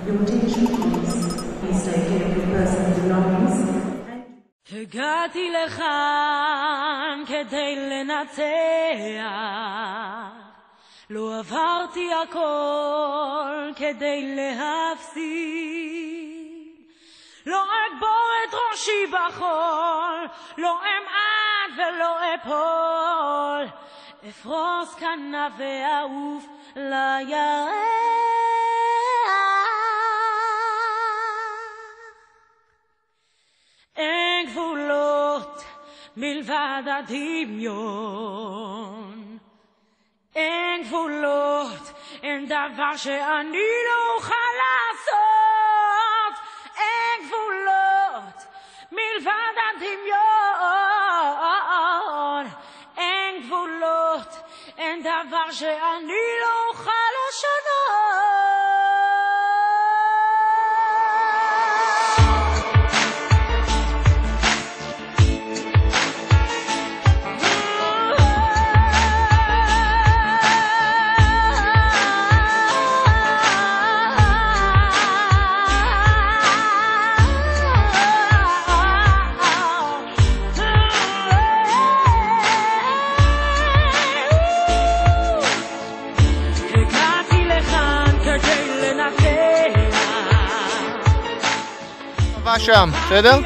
Your attention please. Please take care of your personal belongings. הגעתי לכאן כדי לנצח, לא עברתי הכל כדי להפסיד, לא אגבור את ראשי בחול, לא אמעט ולא אפול, אפרוס כנף ואעוף לירח. אין גבולות מלבד הדמיון, אין גבולות, אין דבר שאני לא אוכל לעשות, אין גבולות מלבד הדמיון, אין גבולות, אין דבר שאני לא אוכל לשנות. שם, בסדר?